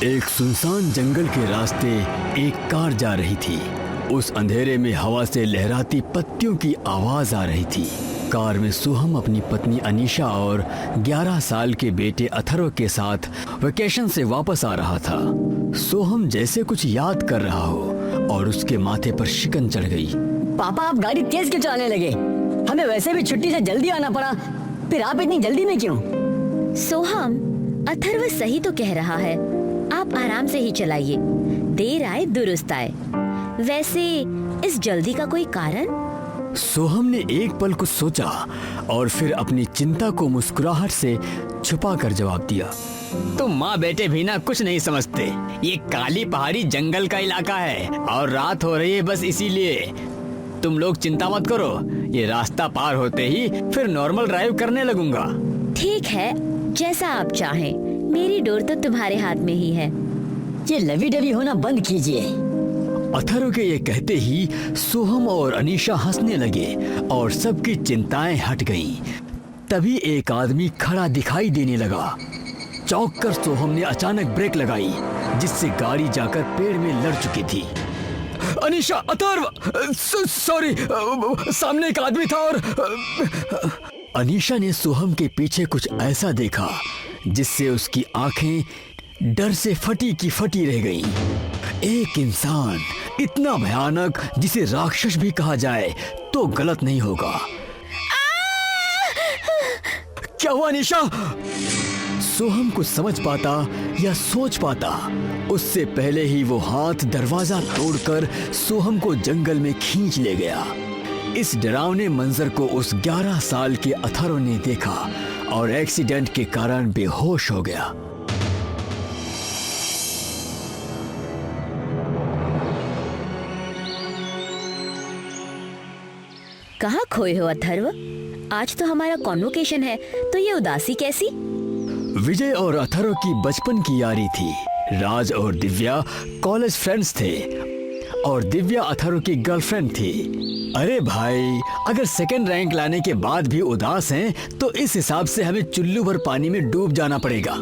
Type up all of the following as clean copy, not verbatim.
एक सुनसान जंगल के रास्ते एक कार जा रही थी। उस अंधेरे में हवा से लहराती पत्तियों की आवाज आ रही थी। कार में सोहम अपनी पत्नी अनीशा और 11 साल के बेटे अथर्व के साथ वेकेशन से वापस आ रहा था। सोहम जैसे कुछ याद कर रहा हो और उसके माथे पर शिकन चढ़ गई। पापा, आप गाड़ी तेज क्यों चलाने लगे? हमें वैसे भी छुट्टी से जल्दी आना पड़ा, फिर आप इतनी जल्दी में क्यों? सोहम, अथर्व सही तो कह रहा है, आप आराम से ही चलाइए। देर आए दुरुस्त आए। वैसे इस जल्दी का कोई कारण? सोहम ने एक पल कुछ सोचा और फिर अपनी चिंता को मुस्कुराहट से छुपाकर जवाब दिया। तुम माँ बेटे भी ना कुछ नहीं समझते। ये काली पहाड़ी जंगल का इलाका है और रात हो रही है, बस इसीलिए। तुम लोग चिंता मत करो, ये रास्ता पार होते ही फिर नॉर्मल ड्राइव करने लगूंगा। ठीक है, जैसा आप चाहें। मेरी डोर तो तुम्हारे हाथ में ही है। ये लवी डवी होना बंद कीजिए। अथर्व के ये कहते ही सोहम और अनीशा हंसने लगे और सबकी चिंताएं हट गईं। तभी एक आदमी खड़ा दिखाई देने लगा। चौंक कर सोहम ने अचानक ब्रेक लगाई, जिससे गाड़ी जाकर पेड़ में लड़ चुकी थी। अनीशा, अथर्व, सॉरी, सामने एक आदमी था और अनीशा ने सोहम के पीछे कुछ ऐसा देखा जिससे उसकी आंखें डर से फटी की फटी रह गईं। एक इंसान इतना भयानक जिसे राक्षस भी कहा जाए तो गलत नहीं होगा। क्या हुआ अनीशा? सोहम कुछ समझ पाता या सोच पाता उससे पहले ही वो हाथ दरवाजा तोड़कर सोहम को जंगल में खींच ले गया। इस डरावने मंजर को उस 11 साल के अथर्व ने देखा और एक्सीडेंट के कारण बेहोश हो गया। कहाँ खोए हो अथर्व? आज तो हमारा कॉन्वोकेशन है, तो ये उदासी कैसी? विजय और अथर्व की बचपन की यारी थी। राज और दिव्या कॉलेज फ्रेंड्स थे और दिव्या अथर्व की गर्लफ्रेंड थी। अरे भाई, अगर सेकंड रैंक लाने के बाद भी उदास हैं, तो इस हिसाब से हमें चुल्लू भर पानी में डूब जाना पड़ेगा।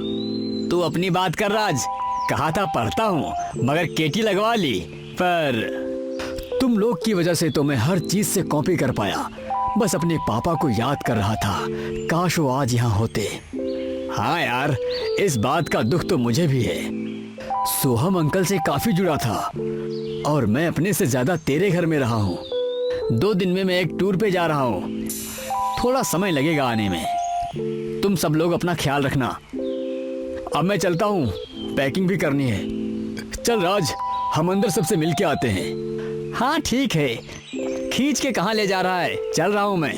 तू अपनी बात कर राज। कहा था पढ़ता हूँ, मगर केटी लगवा ली। पर तुम लोग की वजह से तो मैं हर चीज से कॉपी कर पाया। बस अपने पापा को याद कर रहा था, काश वो आज यहाँ होते। हाँ यार, इस बात का दुख तो मुझे भी है। सोहम अंकल से काफी जुड़ा था और मैं अपने से ज्यादा तेरे घर में रहा हूँ। 2 दिन में मैं एक टूर पे जा रहा हूँ, थोड़ा समय लगेगा आने में। तुम सब लोग अपना ख्याल रखना। अब मैं चलता हूँ, पैकिंग भी करनी है। चल राज, हम अंदर सबसे मिल के आते हैं। हाँ ठीक है, खींच के कहाँ ले जा रहा है? चल रहा हूँ मैं।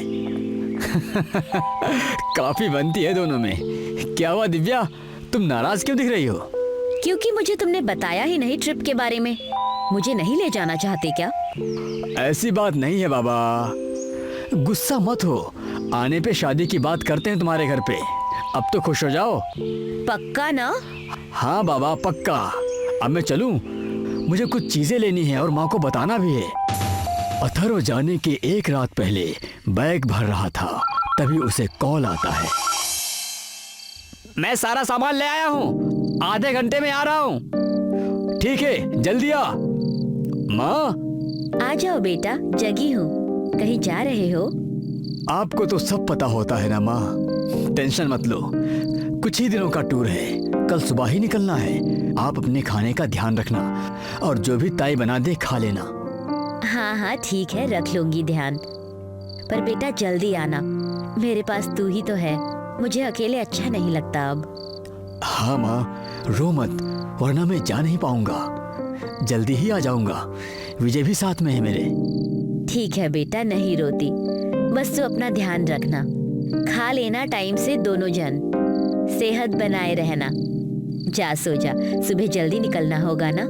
काफी बनती है दोनों में। क्या हुआ दिव्या, तुम नाराज क्यों दिख रही हो? क्योंकि मुझे तुमने बताया ही नहीं ट्रिप के बारे में। मुझे नहीं ले जाना चाहते क्या? ऐसी बात नहीं है बाबा, गुस्सा मत हो। आने पे शादी की बात करते हैं तुम्हारे घर पे। अब तो खुश हो जाओ। पक्का ना? हाँ बाबा, पक्का। अब मैं चलूं? मुझे कुछ चीजें लेनी है और माँ को बताना भी है। अथर्व जाने के एक रात पहले बैग भर रहा था, तभी उसे कॉल आता है। मैं सारा सामान ले आया हूँ, आधे घंटे में आ रहा हूँ। ठीक है, जल्दी आ। माँ, आ जाओ बेटा, जगी हूँ। कहीं जा रहे हो? आपको तो सब पता होता है ना माँ, टेंशन मत लो। कुछ ही दिनों का टूर है, कल सुबह ही निकलना है। आप अपने खाने का ध्यान रखना और जो भी ताई बना दे खा लेना। हाँ हाँ ठीक है, रख लूंगी ध्यान। पर बेटा जल्दी आना, मेरे पास तू ही तो है। मुझे अकेले अच्छा नहीं लगता अब। हाँ माँ, रो मत, वरना मैं जा नहीं पाऊंगा। जल्दी ही आ जाऊंगा। विजय भी साथ में है मेरे। ठीक है बेटा, नहीं रोती। बस तू अपना ध्यान रखना, खा लेना टाइम से दोनों जन। सेहत बनाए रहना। जा सो जा, सुबह जल्दी निकलना होगा ना।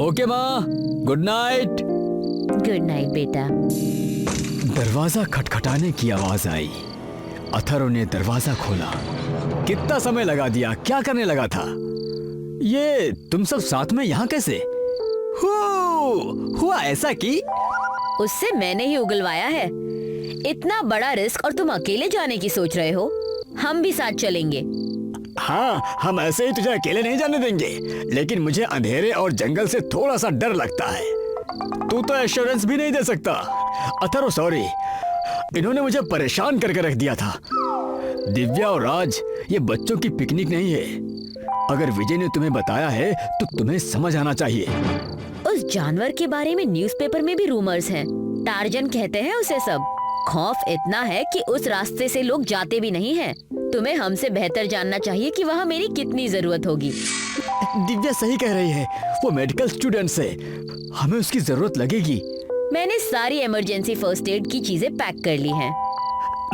ओके माँ, गुड नाइट। गुड नाइट बेटा। दरवाजा खटखटाने की आवाज आई। अथर्व ने दरवाजा खोला। कितना समय लगा दिया, क्या करने लगा था? ये तुम सब साथ में यहाँ कैसे? हुआ ऐसा कि उससे मैंने ही उगलवाया है। इतना बड़ा रिस्क और तुम अकेले जाने की सोच रहे हो? हम भी साथ चलेंगे। हाँ, हम ऐसे ही तुझे अकेले नहीं जाने देंगे, लेकिन मुझे अंधेरे और जंगल से थोड़ा सा डर लगता है। तू तो एश्योरेंस भी नहीं दे सकता। अथर्व सॉरी, इन्होंने मुझे परेशान करके रख दिया था। दिव्या और राज, ये बच्चों की पिकनिक नहीं है। अगर विजय ने तुम्हें बताया है तो तुम्हें समझ आना चाहिए। उस जानवर के बारे में न्यूज़पेपर में भी रूमर्स हैं। टार्जन कहते हैं उसे सब। खौफ इतना है कि उस रास्ते से लोग जाते भी नहीं हैं। तुम्हें हमसे बेहतर जानना चाहिए कि वहाँ मेरी कितनी जरूरत होगी। दिव्या सही कह रही है, वो मेडिकल स्टूडेंट है, हमें उसकी जरूरत लगेगी। मैंने सारी इमरजेंसी फर्स्ट एड की चीजें पैक कर ली हैं।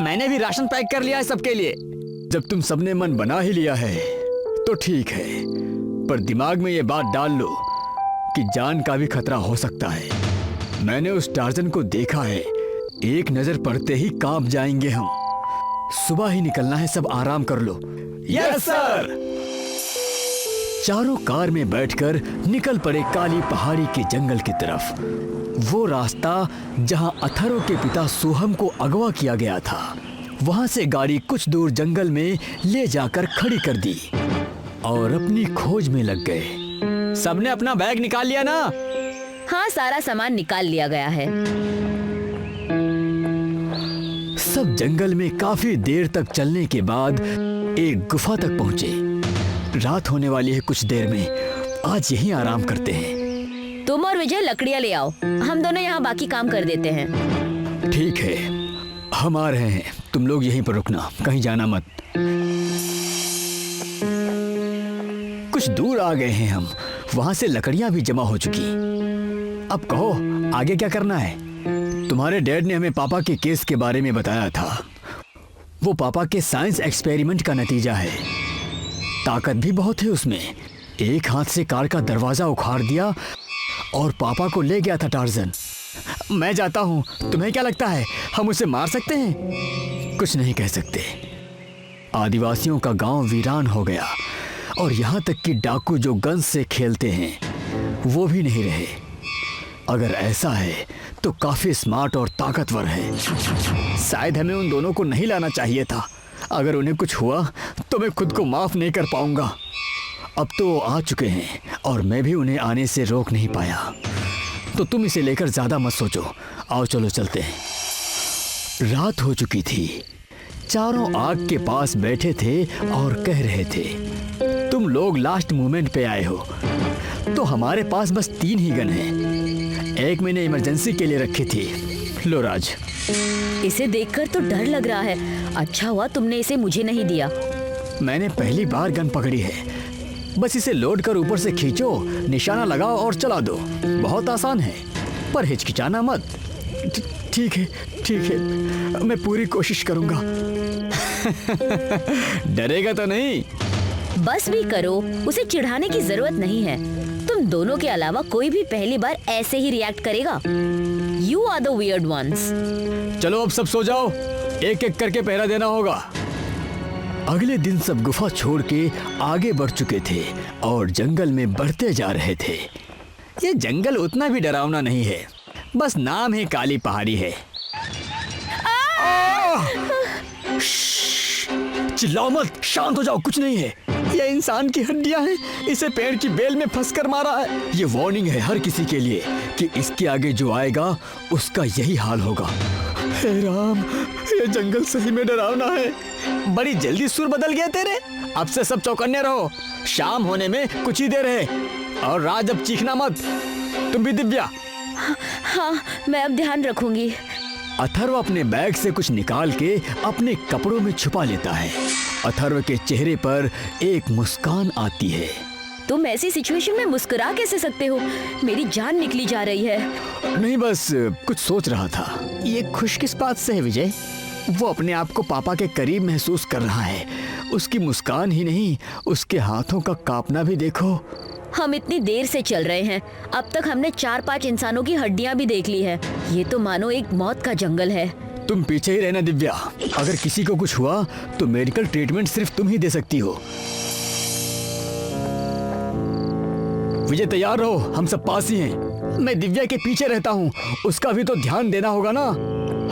मैंने भी राशन पैक कर लिया है सबके लिए। जब तुम सबने मन बना ही लिया है तो ठीक है, पर दिमाग में ये बात डाल लो कि जान का भी खतरा हो सकता है। मैंने उस टार्जन को देखा है, एक नजर पड़ते ही कांप जाएंगे हम। सुबह ही निकलना है, सब आराम कर लो। Yes sir. चारों कार में बैठकर निकल पड़े काली पहाड़ी के जंगल की तरफ। वो रास्ता जहां अथर्व के पिता सोहम को अगवा किया गया था। वहां से गाड़ी कुछ दूर जंगल में ले जाकर खड़ी कर दी और अपनी खोज में लग गए। सबने अपना बैग निकाल लिया ना? हाँ, सारा सामान निकाल लिया गया है। सब जंगल में काफी देर तक चलने के बाद एक गुफा तक पहुंचे। रात होने वाली है कुछ देर में, आज यहीं आराम करते हैं। तुम और विजय लकड़ियाँ ले आओ, हम दोनों यहाँ बाकी काम कर देते हैं। ठीक है, हम आ रहे हैं, तुम लोग यहीं पर रुकना, कहीं जाना मत। कुछ दूर आ गए हैं हम, वहां से लकड़ियां भी जमा हो चुकी। अब कहो आगे क्या करना है? तुम्हारे डैड ने हमें पापा के केस के बारे में बताया था। वो पापा के साइंस एक्सपेरिमेंट का नतीजा है। ताकत भी बहुत है उसमें। एक हाथ से कार का दरवाजा उखाड़ दिया और पापा को ले गया था टार्जन। मैं जाता हूँ, तुम्हें क्या लगता है हम उसे मार सकते हैं? कुछ नहीं कह सकते। आदिवासियों का गांव वीरान हो गया और यहाँ तक कि डाकू जो गन से खेलते हैं वो भी नहीं रहे। अगर ऐसा है तो काफी स्मार्ट और ताकतवर है। शायद हमें उन दोनों को नहीं लाना चाहिए था। अगर उन्हें कुछ हुआ तो मैं खुद को माफ नहीं कर पाऊंगा। अब तो वो आ चुके हैं और मैं भी उन्हें आने से रोक नहीं पाया। तो तुम इसे लेकर ज्यादा मत सोचो। आओ चलो चलते हैं। रात हो चुकी थी। चारों आग के पास बैठे थे और कह रहे थे, तुम लोग लास्ट मोमेंट पे आए हो, तो हमारे पास बस 3 ही गन हैं। एक मैंने इमरजेंसी के लिए रखी थी। लो राज। इसे देखकर तो डर लग रहा है। अच्छा हुआ तुमने इसे मुझे नहीं दिया। मैंने पहली बार गन पकड़ी है। बस इसे लोड कर ऊपर से खींचो, निशाना लगाओ और चला दो। बहुत आसान है, पर हिचकिचाना मत। ठीक है, ठीक है, मैं पूरी कोशिश करूंगा। डरेगा तो नहीं? बस भी करो, उसे चिढ़ाने की जरूरत नहीं है। तुम दोनों के अलावा कोई भी पहली बार ऐसे ही रिएक्ट करेगा। You are the weird ones. चलो अब सब सो जाओ, एक एक करके पहरा देना होगा। अगले दिन सब गुफा छोड़ के आगे बढ़ चुके थे और जंगल में बढ़ते जा रहे थे। ये जंगल उतना भी डरावना नहीं है, बस नाम ही काली पहाड़ी है। चिल्लाओ मत, शांत हो जाओ, कुछ नहीं है। ये इंसान की हड्डियां हैं, इसे पेड़ की बेल में फंसकर मारा है। ये वार्निंग है हर किसी के लिए कि इसके आगे जो आएगा उसका यही हाल होगा। हे राम, ये जंगल सही में डरावना है। बड़ी जल्दी सुर बदल गया तेरे। अब से सब चौकन्ने रहो, शाम होने में कुछ ही देर है। और राज अब चीखना मत। तुम भी दिव्या। हाँ, मैं अब ध्यान रखूंगी। अथर्व अपने बैग से कुछ निकाल के अपने कपड़ों में छुपा लेता है। अथर्व के चेहरे पर एक मुस्कान आती है। तुम ऐसी सिचुएशन में मुस्कुरा कैसे सकते हो? मेरी जान निकली जा रही है। नहीं, बस कुछ सोच रहा था। ये खुश किस बात से है विजय? वो अपने आप को पापा के करीब महसूस कर रहा है। उसकी मुस्कान ही नहीं, उसके हाथों का कांपना भी देखो। हम इतनी देर से चल रहे हैं, अब तक हमने 4-5 इंसानों की हड्डियां भी देख ली है। ये तो मानो एक मौत का जंगल है। तुम पीछे ही रहना दिव्या। अगर किसी को कुछ हुआ तो मेडिकल ट्रीटमेंट सिर्फ तुम ही दे सकती हो। विजय तैयार रहो, हम सब पास ही हैं। मैं दिव्या के पीछे रहता हूँ, उसका भी तो ध्यान देना होगा ना।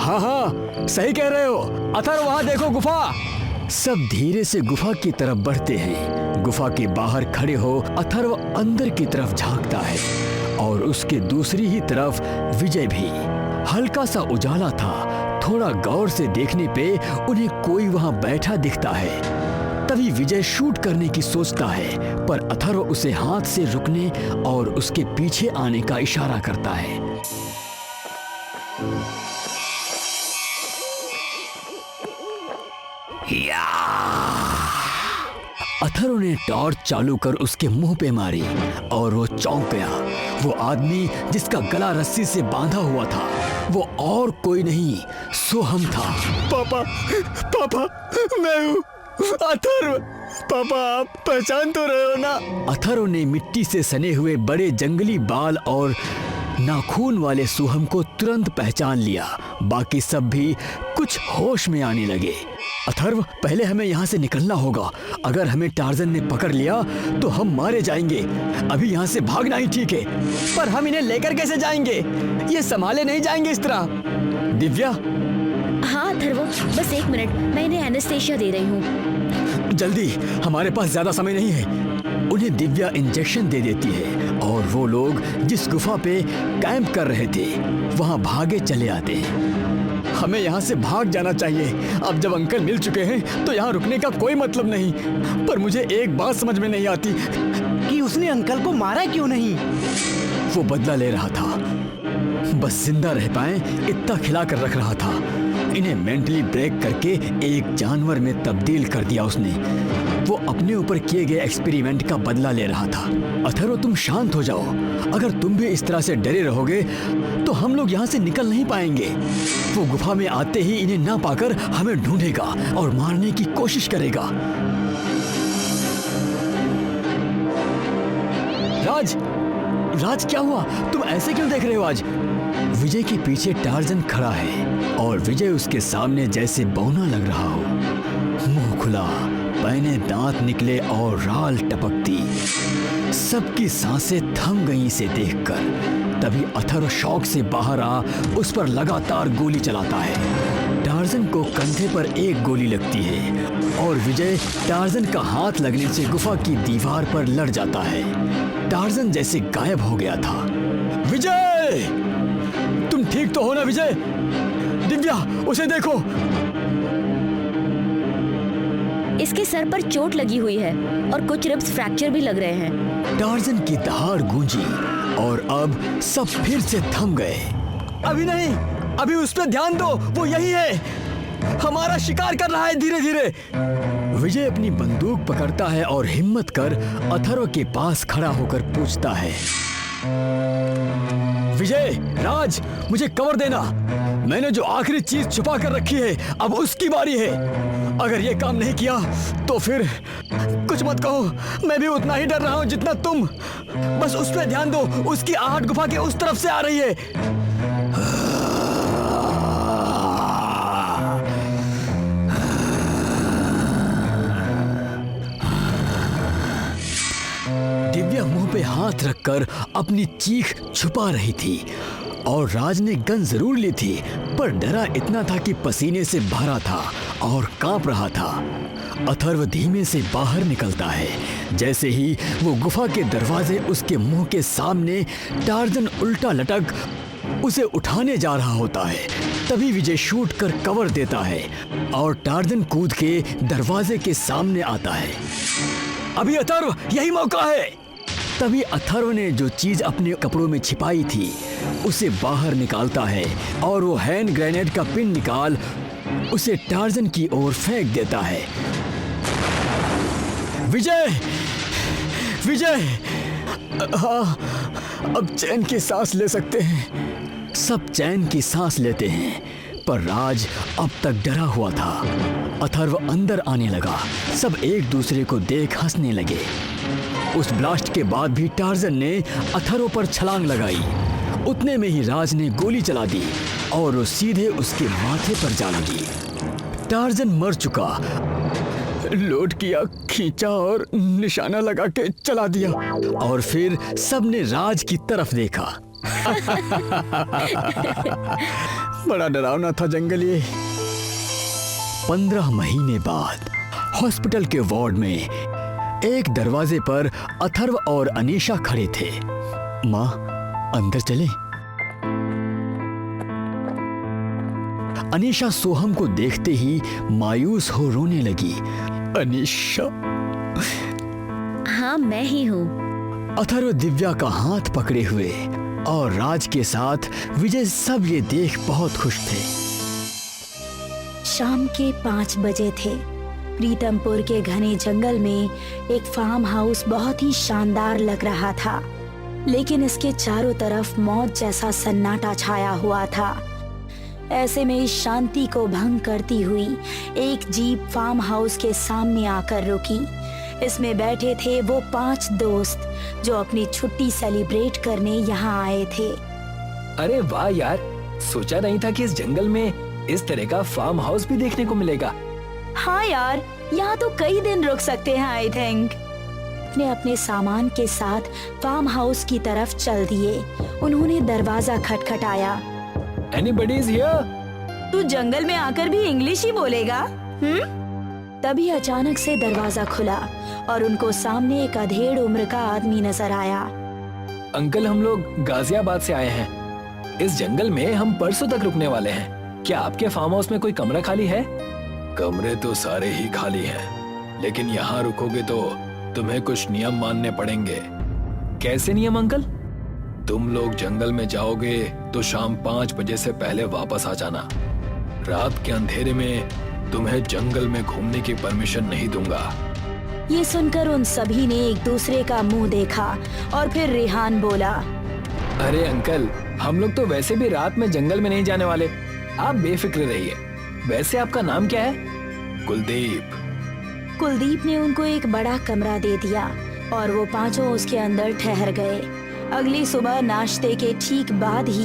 हाँ हाँ, सही कह रहे हो। अथर्व वहाँ देखो गुफा। सब धीरे से गुफा की तरफ बढ़ते हैं। गुफा के बाहर खड़े हो अथर्व अंदर की तरफ झांकता है और उसके दूसरी ही तरफ विजय भी। हल्का सा उजाला था, थोड़ा गौर से देखने पे उन्हें कोई वहां बैठा दिखता है। तभी विजय शूट करने की सोचता है, पर अथर्व उसे हाथ से रुकने और उसके पीछे आने का इशारा करता है। अथर्व ने टॉर्च चालू कर उसके मुंह पे मारी और वो चौंक गया। वो आदमी जिसका गला रस्सी से बांधा हुआ था वो और कोई नहीं, सोहम था। पापा, पापा, मैं हूँ अथर्व। पापा, आप पहचान तो रहे हो ना? अथर्व ने मिट्टी से सने हुए बड़े जंगली बाल और नाखून वाले सोहम को तुरंत पहचान लिया। बाकी सब भी कुछ होश में आने लगे। अथर्व, पहले हमें यहाँ से निकलना होगा। अगर हमें टार्जन ने पकड़ लिया तो हम मारे जाएंगे। अभी यहाँ से भागना ही ठीक है। पर हम इन्हें लेकर कैसे जाएंगे? ये संभाले नहीं जाएंगे इस तरह। दिव्या। हाँ अथर्व, बस 1 मिनट, मैं इन्हें एनेस्थेशिया दे रही हूँ। जल्दी, हमारे पास ज्यादा समय नहीं है। उन्हें दिव्या इंजेक्शन दे देती है और वो लोग जिस गुफा पे कैंप कर रहे थे वहां भागे चले आते हैं। हमें यहाँ से भाग जाना चाहिए। अब जब अंकल मिल चुके हैं तो यहाँ रुकने का कोई मतलब नहीं। पर मुझे एक बात समझ में नहीं आती कि उसने अंकल को मारा क्यों नहीं? वो बदला ले रहा था, बस जिंदा रह पाए इतना खिला कर रख रहा था। इन्हें मेंटली ब्रेक करके एक जानवर में तब्दील कर दिया उसने। वो अपने ऊपर किए गए एक्सपेरिमेंट का बदला ले रहा था। अथर्व, तुम शांत हो जाओ। अगर तुम भी इस तरह से डरे रहोगे तो हम लोग यहाँ से निकल नहीं पाएंगे। वो गुफा में आते ही इन्हें ना पाकर हमें ढूंढेगा और मारने की कोशिश करेगा। राज, राज क्या हुआ? तुम ऐसे क्यों देख रहे हो आज? विजय के पीछे टार्जन खड़ा है और विजय उसके सामने जैसे बौना लग रहा हो। मुंह खुला, पैने दांत निकले और राल टपकती। सबकी सांसें थम गईं इसे देखकर। तभी अथर्व शौक से बाहर आ उस पर लगातार गोली चलाता है। टार्जन को कंधे पर एक गोली लगती है और विजय टार्जन का हाथ लगने से गुफा की दीवार पर लड़ जाता है। टार्जन जैसे गायब हो गया था। विजय, तुम ठीक तो हो ना विजय? दिव्या, उसे देखो। इसके सर पर चोट लगी हुई है और कुछ रिब्स फ्रैक्चर भी लग रहे हैं। टार्जन की दहाड़ गूंजी और अब सब फिर से थम गए। अभी नहीं, अभी उस पर ध्यान दो, वो यही है, हमारा शिकार कर रहा है धीरे धीरे। विजय अपनी बंदूक पकड़ता है और हिम्मत कर अथर्व के पास खड़ा होकर पूछता है, विजय, राज, मुझे कवर देना। मैंने जो आखिरी चीज छुपा कर रखी है अब उसकी बारी है। अगर ये काम नहीं किया तो फिर कुछ मत कहो, मैं भी उतना ही डर रहा हूं जितना तुम। बस उस पर ध्यान दो, उसकी आहट गुफा के उस तरफ से आ रही है। दिव्या मुंह पे हाथ रखकर अपनी चीख छुपा रही थी और राज ने गन जरूर ली थी, पर डरा इतना था कि पसीने से भरा था और कांप रहा था। अथर्व धीमे से बाहर निकलता है। जैसे ही वो गुफा के दरवाजे उसके मुंह के सामने, टार्जन उल्टा लटक उसे उठाने जा रहा होता है। तभी विजय शूट कर कवर देता है और टार्जन कूद के दरवाजे के सामने आता है। अभी अथर्व, यही मौका है। तभी अथर्व ने जो चीज अपने कपड़ों में छिपाई थी उसे बाहर निकालता है और वो हैंड ग्रेनेड का पिन निकाल उसे टार्जन की ओर फेंक देता है। विजय, विजय, हाँ, अब चैन की सांस ले सकते हैं। सब चैन की सांस लेते हैं, पर राज अब तक डरा हुआ था। अथर्व अंदर आने लगा। सब एक दूसरे को देख हंसने लगे। उस ब्लास्ट के बाद भी टार्जन ने अथर्व पर छलांग लगाई। उतने में ही राज ने गोली चला दी और वो सीधे उसके माथे पर जा लगी। टार्जन मर चुका, लोड किया, खींचा और निशाना लगा के चला दिया और फिर सबने राज की तरफ देखा। बड़ा डरावना था जंगल ये। 15 महीने बाद हॉस्पिटल के वार्ड में एक दरवाजे पर अथर्व और अनीशा खड़े थे। माँ, अंदर चले। अनीशा सोहम को देखते ही मायूस हो रोने लगी। अनीशा। हाँ, मैं ही हूँ। अथर्व दिव्या का हाथ पकड़े हुए और राज के साथ विजय सब ये देख बहुत खुश थे। शाम के 5 बजे थे। प्रीतमपुर के घने जंगल में एक फार्म हाउस बहुत ही शानदार लग रहा था, लेकिन इसके चारों तरफ मौत जैसा सन्नाटा छाया हुआ था। ऐसे में इस शांति को भंग करती हुई एक जीप फार्म हाउस के सामने आकर रुकी। इसमें बैठे थे वो 5 दोस्त जो अपनी छुट्टी सेलिब्रेट करने यहाँ आए थे। अरे वाह यार, सोचा नहीं था कि इस जंगल में इस तरह का फार्म हाउस भी देखने को मिलेगा। हाँ यार, यहाँ तो कई दिन रुक सकते हैं आई थिंक। अपने अपने सामान के साथ फार्म हाउस की तरफ चल दिए। उन्होंने दरवाजा खटखटाया। Anybody is here? तू जंगल में आकर भी इंग्लिश ही बोलेगा? तभी अचानक से दरवाजा खुला और उनको सामने एक अधेड़ उम्र का आदमी नजर आया। अंकल, हम लोग गाजियाबाद से आए हैं। इस जंगल में हम परसों तक रुकने वाले हैं। क्या आपके फार्म हाउस में कोई कमरा खाली है? कमरे तो सारे ही खाली हैं, लेकिन यहाँ रुकोगे तो तुम्हें कुछ नियम मानने पड़ेंगे। कैसे नियम अंकल? तुम लोग जंगल में जाओगे तो शाम 5 बजे से पहले वापस आ जाना। रात के अंधेरे में तुम्हें जंगल में घूमने की परमिशन नहीं दूंगा। ये सुनकर उन सभी ने एक दूसरे का मुंह देखा और फिर रेहान बोला, अरे अंकल, हम लोग तो वैसे भी रात में जंगल में नहीं जाने वाले। आप बेफिक्र रहिए। वैसे आपका नाम क्या है? कुलदीप। कुलदीप ने उनको एक बड़ा कमरा दे दिया और वो पांचों उसके अंदर ठहर गए। अगली सुबह नाश्ते के ठीक बाद ही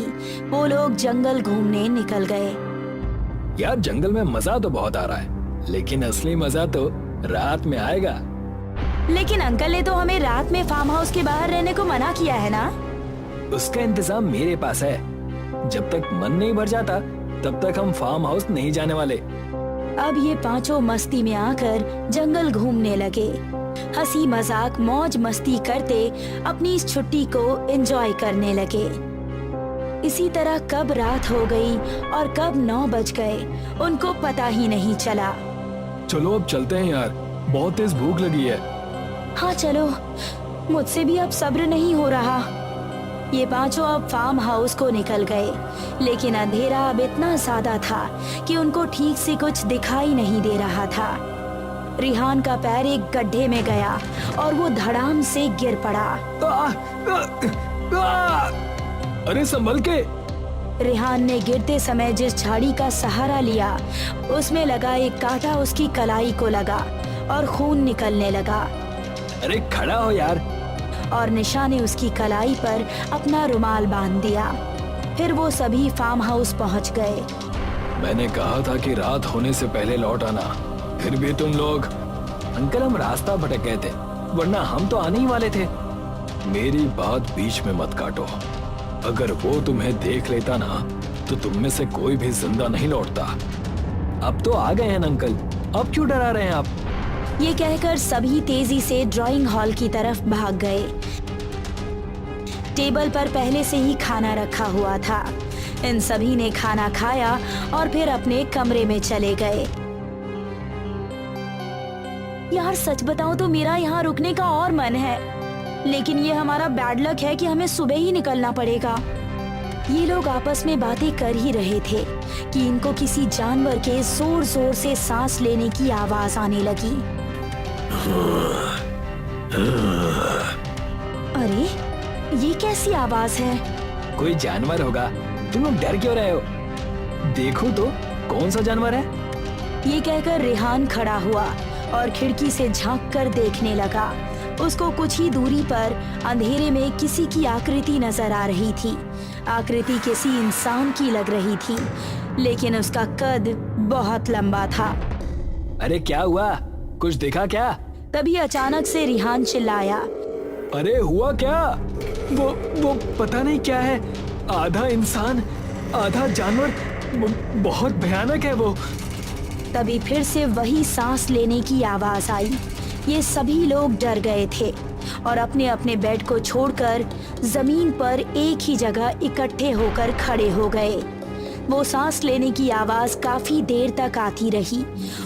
वो लोग जंगल घूमने निकल गए। यार, जंगल में मजा तो बहुत आ रहा है, लेकिन असली मजा तो रात में आएगा। लेकिन अंकल ने तो हमें रात में फार्म हाउस के बाहर रहने को मना किया है ना? उसका इंतजाम मेरे पास है। जब तक मन नहीं भर जाता तब तक हम फार्म हाउस नहीं जाने वाले। अब ये पांचों मस्ती में आकर जंगल घूमने लगे। हंसी मजाक मौज मस्ती करते अपनी इस छुट्टी को एंजॉय करने लगे। इसी तरह कब रात हो गई और कब 9 बज गए उनको पता ही नहीं चला। चलो अब चलते हैं यार, बहुत तेज भूख लगी है। हाँ चलो, मुझसे भी अब सब्र नहीं हो रहा। ये पांचों अब फार्म हाउस को निकल गए, लेकिन अंधेरा अब इतना ज्यादा था कि उनको ठीक से कुछ दिखाई नहीं दे रहा था। रेहान का पैर एक गड्ढे में गया और वो धड़ाम से गिर पड़ा। अरे संभल के। रेहान ने गिरते समय जिस झाड़ी का सहारा लिया उसमें लगा एक कांटा उसकी कलाई को लगा और खून निकलने लगा। अरे खड़ा हो यार। और निशा ने उसकी कलाई पर अपना रुमाल बांध दिया। फिर वो सभी फार्म हाउस पहुंच गए। मैंने कहा था कि रात होने से पहले लौट आना, फिर भी तुम लोग। अंकल, हम रास्ता भटक गए थे, वरना हम तो आने ही वाले थे। मेरी बात बीच में मत काटो। अगर वो तुम्हें देख लेता ना तो तुम में से कोई भी जिंदा नहीं लौटता। अब तो आ गए हैं अंकल, अब क्यों डरा रहे हैं आप? ये कहकर सभी तेजी से ड्राइंग हॉल की तरफ भाग गए। टेबल पर पहले से ही खाना रखा हुआ था। इन सभी ने खाना खाया और फिर अपने कमरे में चले गए। यार सच बताऊं तो मेरा यहाँ रुकने का और मन है, लेकिन ये हमारा बैड लक है कि हमें सुबह ही निकलना पड़ेगा। ये लोग आपस में बातें कर ही रहे थे कि इनको किसी जानवर के जोर जोर से सांस लेने की आवाज आने लगी। अरे ये कैसी आवाज है? कोई जानवर होगा। तुम लोग डर क्यों रहे हो? देखो तो कौन सा जानवर है? ये कहकर रेहान खड़ा हुआ और खिड़की से झांक कर देखने लगा। उसको कुछ ही दूरी पर अंधेरे में किसी की आकृति नजर आ रही थी। आकृति किसी इंसान की लग रही थी, लेकिन उसका कद बहुत लंबा था। अरे क्या हुआ? कुछ दिखा क्या? तभी अचानक से रेहान चिल्लाया। अरे हुआ क्या? वो पता नहीं क्या है, आधा इंसान आधा जानवर, बहुत भयानक है वो। तभी फिर से वही सांस लेने की आवाज आई। ये सभी लोग डर गए थे और अपने अपने बेड को छोड़कर जमीन पर एक ही जगह इकट्ठे होकर खड़े हो गए। वो सांस लेने की आवाज काफी देर तक आती रही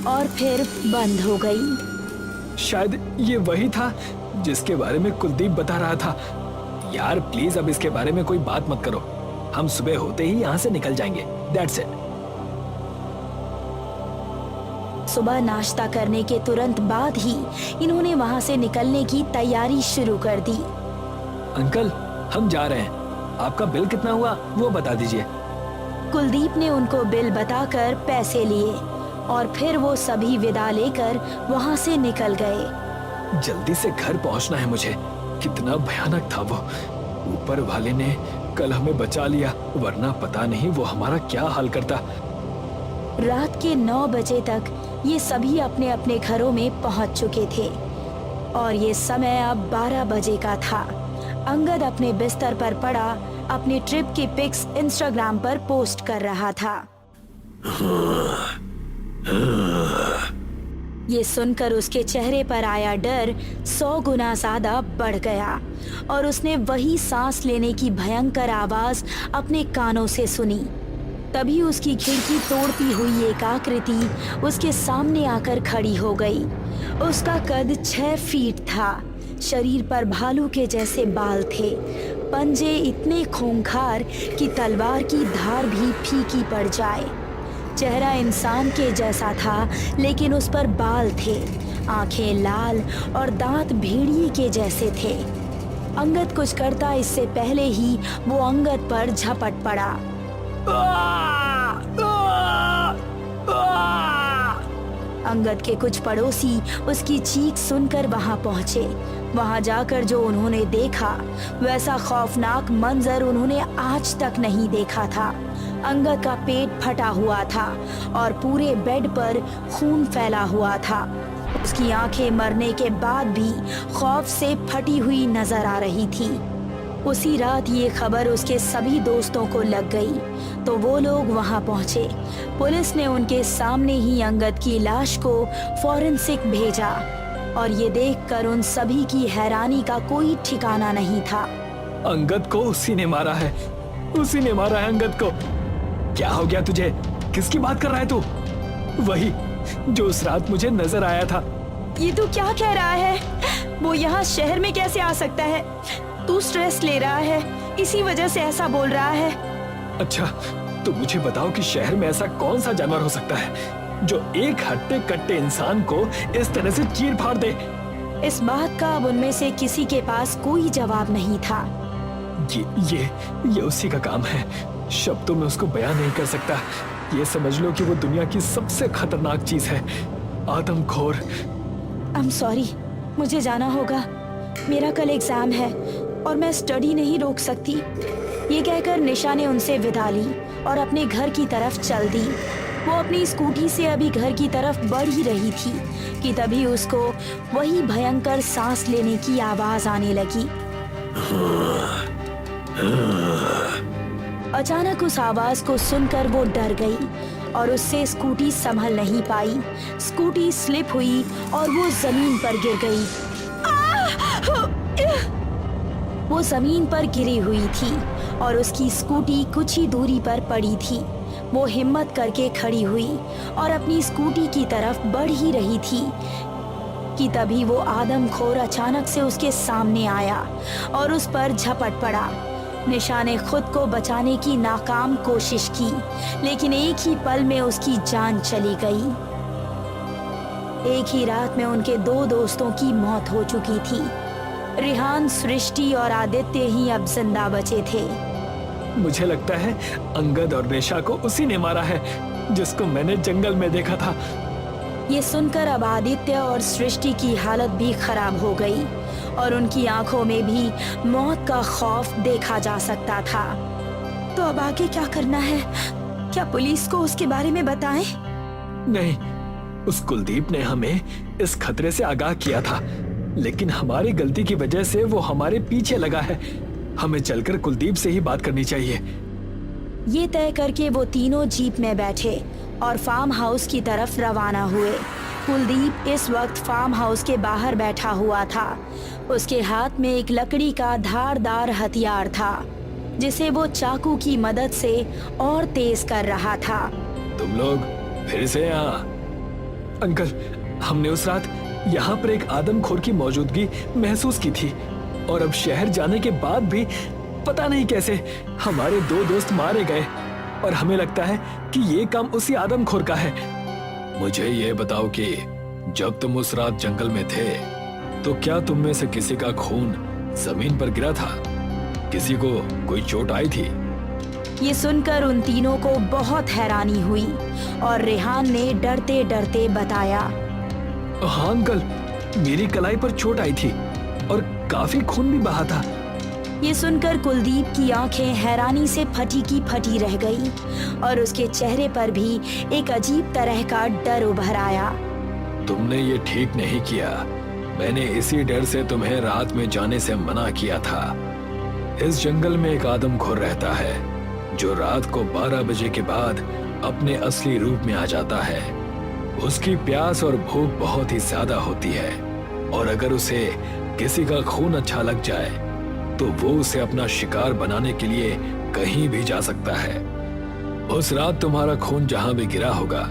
और फिर बंद हो गई। शायद ये वही था जिसके बारे में कुलदीप बता रहा था। यार प्लीज अब इसके बारे में कोई बात मत करो, हम सुबह होते ही यहाँ से निकल जाएंगे। That's it. सुबह नाश्ता करने के तुरंत बाद ही इन्होंने वहां से निकलने की तैयारी शुरू कर दी। अंकल हम जा रहे हैं, आपका बिल कितना हुआ वो बता दीजिए। कुलदीप ने उनको बिल बताकर पैसे लिए और फिर वो सभी विदा लेकर वहां से निकल गए। जल्दी से घर पहुंचना है मुझे। कितना भयानक था वो। ऊपर वाले ने कल हमें बचा लिया, वरना पता नहीं वो हमारा क्या हाल करता। रात के 9 बजे तक ये सभी अपने अपने घरों में पहुंच चुके थे और ये समय अब 12 बजे का था। अंगद अपने बिस्तर पर पड़ा अपनी ट्रिप की पिक्स इंस्टाग्राम पर पोस्ट कर रहा था। ये सुनकर उसके चेहरे पर आया डर 100 गुना ज्यादा बढ़ गया और उसने वही सांस लेने की भयंकर आवाज अपने कानों से सुनी। तभी उसकी खिड़की तोड़ती हुई एक आकृति उसके सामने आकर खड़ी हो गई। उसका कद 6 फीट था, शरीर पर भालू के जैसे बाल थे, पंजे इतने खूंखार कि तलवार की धार भी फीकी पड़ जाए। चेहरा इंसान के जैसा था लेकिन उस पर बाल थे, आंखें लाल और दांत भेड़िए के जैसे थे। अंगद कुछ करता इससे पहले ही वो अंगद पर झपट पड़ा। अंगद के कुछ पड़ोसी उसकी चीख सुनकर वहां पहुंचे। वहां जाकर जो उन्होंने देखा वैसा खौफनाक मंजर उन्होंने आज तक नहीं देखा था। अंगद का पेट फटा हुआ था और पूरे बेड पर खून फैला हुआ था। उसकी आंखें मरने के बाद भी खौफ से फटी हुई नजर आ रही थी। उसी रात ये खबर उसके सभी दोस्तों को लग गई तो वो लोग वहां पहुंचे। पुलिस ने उनके सामने ही अंगद की लाश को फॉरेंसिक भेजा और ये देखकर उन सभी की हैरानी का कोई ठिकाना नहीं था। अंगद को उसी ने मारा है, उसी ने मारा है अंगद को। क्या हो गया तुझे? किसकी बात कर रहा है तू? वही जो उस रात मुझे नजर आया था। ये तू क्या कह रहा है? वो यहाँ शहर में कैसे आ सकता है? तू स्ट्रेस ले रहा है, इसी वजह से ऐसा बोल रहा है। अच्छा तो मुझे बताओ कि शहर में ऐसा कौन सा जानवर हो सकता है जो एक हट्टे कट्टे इंसान को इस तरह से चीर फाड़ दे? इस बात का अब उनमें से किसी के पास कोई जवाब नहीं था। ये उसी का काम है। शब्दों में उसको बयान नहीं कर सकता। ये समझ लो कि वो दुनिया की सबसे खतरनाक चीज है, आदमखोर। आई एम सॉरी, मुझे जाना होगा। मेरा कल एग्जाम है और मैं स्टडी नहीं रोक सकती। ये कहकर निशा ने उनसे विदा ली और अपने घर की तरफ चल दी। वो अपनी स्कूटी से अभी घर की तरफ बढ़ ही रही थी कि तभी उसको वही भयंकर सांस लेने की आवाज आने लगी। अचानक उस आवाज को सुनकर वो डर गई और उससे स्कूटी संभल नहीं पाई। स्कूटी स्लिप हुई और वो जमीन पर गिर गई। वो जमीन पर गिरी हुई थी और उसकी स्कूटी कुछ ही दूरी पर पड़ी थी। वो हिम्मत करके खड़ी हुई और अपनी स्कूटी की तरफ बढ़ ही रही थी कि तभी वो आदमखोर अचानक से उसके सामने आया और उस पर झपट पड़ा। निशा ने खुद को बचाने की नाकाम कोशिश की लेकिन एक ही पल में उसकी जान चली गई। एक ही रात में उनके 2 दोस्तों की मौत हो चुकी थी। रिहान, सृष्टि और आदित्य ही अब जिंदा बचे थे। मुझे लगता है अंगद और रेशा को उसी ने मारा है जिसको मैंने जंगल में देखा था। ये सुनकर अब आदित्य और सृष्टि की हालत भी खराब हो गई और उनकी आंखों में भी मौत का खौफ देखा जा सकता था। तो अब आगे क्या करना है? क्या पुलिस को उसके बारे में बताएं? नहीं, उस कुलदीप ने हमें इस खतरे से आगाह किया था लेकिन हमारी गलती की वजह से वो हमारे पीछे लगा है। हमें चलकर कुलदीप से ही बात करनी चाहिए। ये तय करके वो तीनों जीप में बैठे और फार्म हाउस की तरफ रवाना हुए। कुलदीप इस वक्त फार्म हाउस के बाहर बैठा हुआ था। उसके हाथ में एक लकड़ी का धारदार हथियार था जिसे वो चाकू की मदद से और तेज कर रहा था। तुम लोग फिर से यहाँ? अंकल, हमने उस रात यहाँ पर एक आदमखोर की मौजूदगी महसूस की थी और अब शहर जाने के बाद भी पता नहीं कैसे हमारे 2 दोस्त मारे गए और हमें लगता है कि ये काम उसी आदमखोर का है। मुझे ये बताओ कि जब तुम उस रात जंगल में थे तो क्या तुम में से किसी का खून जमीन पर गिरा था? किसी को कोई चोट आई थी? ये सुनकर उन तीनों को बहुत हैरानी हुई और रेहान ने डरते डरते बताया, हाँ अंकल, मेरी कलाई पर चोट आई थी और काफी खून भी बहा था। ये सुनकर कुलदीप की आंखें हैरानी से फटी की फटी रह गई और उसके चेहरे पर भी एक अजीब तरह का डर उभर आया। तुमने ये ठीक नहीं किया। मैंने इसी डर से तुम्हें रात में जाने से मना किया था। इस जंगल में एक आदमखोर रहता है जो रात को 12 बजे के बाद अपने असली रूप में आ जाता है। उसकी प्यास और भूख बहुत ही ज्यादा होती है और अगर उसे किसी का खून अच्छा लग जाए तो वो उसे अपना शिकार बनाने के लिए कहीं भी जा सकता है। उस रात तुम्हारा खून जहां भी गिरा होगा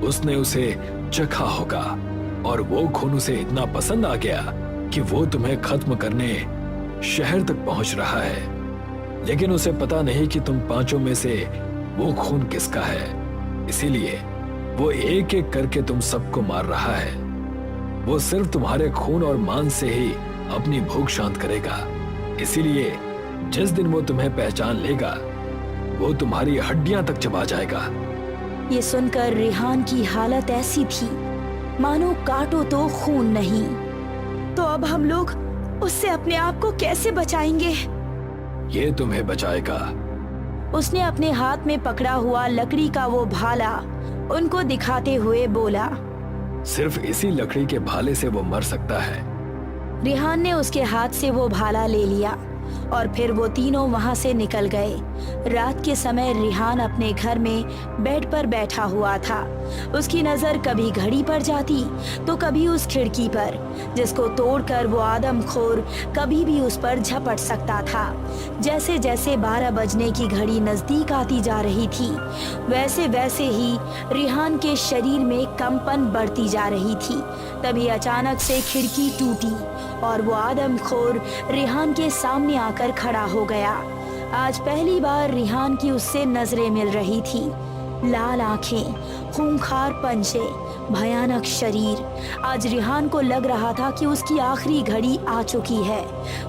उसने उसे चखा होगा और वो खून उसे इतना पसंद आ गया कि वो तुम्हें खत्म करने शहर तक पहुंच रहा है। लेकिन उसे पता नहीं कि तुम 5 में से वो खून किसका है, इसीलिए वो एक एक करके तुम सबको मार रहा है। वो सिर्फ तुम्हारे खून और मांस से ही अपनी भूख शांत करेगा, इसीलिए जिस दिन वो तुम्हें पहचान लेगा वो तुम्हारी हड्डियां तक चबा जाएगा। ये सुनकर रेहान की हालत ऐसी थी मानो काटो तो खून नहीं। तो अब हम लोग उससे अपने आप को कैसे बचाएंगे? ये तुम्हें बचाएगा। उसने अपने हाथ में पकड़ा हुआ लकड़ी का वो भाला उनको दिखाते हुए बोला, सिर्फ इसी लकड़ी के भाले से वो मर सकता है। रेहान ने उसके हाथ से वो भाला ले लिया और फिर वो तीनों वहां से निकल गए। रात के समय रेहान अपने घर में बेड पर बैठा हुआ था। उसकी नजर कभी घड़ी पर जाती तो कभी उस खिड़की पर जिसको तोड़कर वो आदमखोर कभी भी उस पर झपट सकता था। जैसे जैसे 12 बजने की घड़ी नजदीक आती जा रही थी वैसे वैसे ही रेहान के शरीर में कंपन बढ़ती जा रही थी। तभी अचानक से खिड़की टूटी और वो आदमखोर रेहान के सामने आकर खड़ा हो गया। आज पहली बार रेहान की उससे नजरें मिल रही थी। लाल आंखें, खूंखार पंजे, भयानक शरीर। आज रेहान को लग रहा था कि उसकी आखिरी घड़ी आ चुकी है।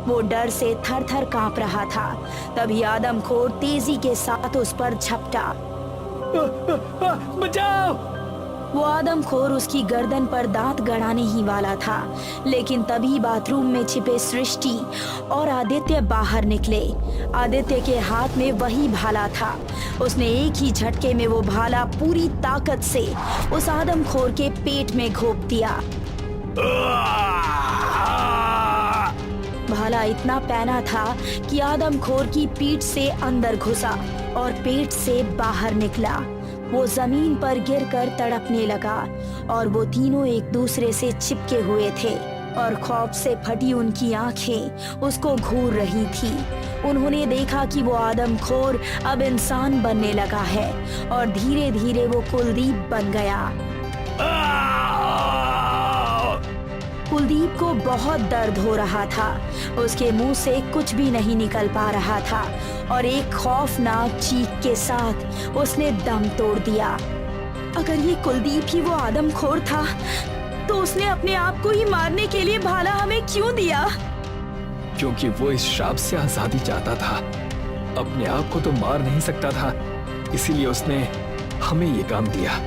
वो डर से थर थर कांप रहा था। तभी आदमखोर तेजी के साथ उस पर झपटा। बचाओ! वो आदमखोर उसकी गर्दन पर दांत गड़ाने ही वाला था, लेकिन तभी बाथरूम में छिपे सृष्टि और आदित्य बाहर निकले। आदित्य के हाथ में वही भाला था। उसने एक ही झटके में वो भाला पूरी ताकत से उस आदमखोर के पेट में घोंप दिया। भाला इतना पैना था कि आदमखोर की पीठ से अंदर घुसा और पेट से बाहर निकला। वो जमीन पर गिरकर तड़पने लगा और वो तीनों एक दूसरे से चिपके हुए थे और खौफ से फटी उनकी आंखें उसको घूर रही थी। उन्होंने देखा कि वो आदमखोर अब इंसान बनने लगा है और धीरे धीरे वो कुलदीप बन गया। कुलदीप को बहुत दर्द हो रहा था। उसके मुंह से कुछ भी नहीं निकल पा रहा था और एक खौफनाक चीख के साथ उसने दम तोड़ दिया। अगर ये कुलदीप ही वो आदमखोर था तो उसने अपने आप को ही मारने के लिए भाला हमें क्यों दिया? क्योंकि वो इस श्राप से आजादी चाहता था। अपने आप को तो मार नहीं सकता था, इसीलिए उसने हमें ये काम दिया।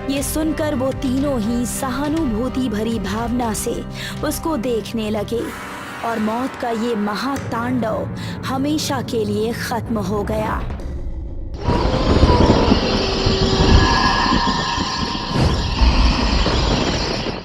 ये सुनकर वो तीनों ही सहानुभूति भरी भावना से उसको देखने लगे और मौत का ये महातांडव हमेशा के लिए खत्म हो गया।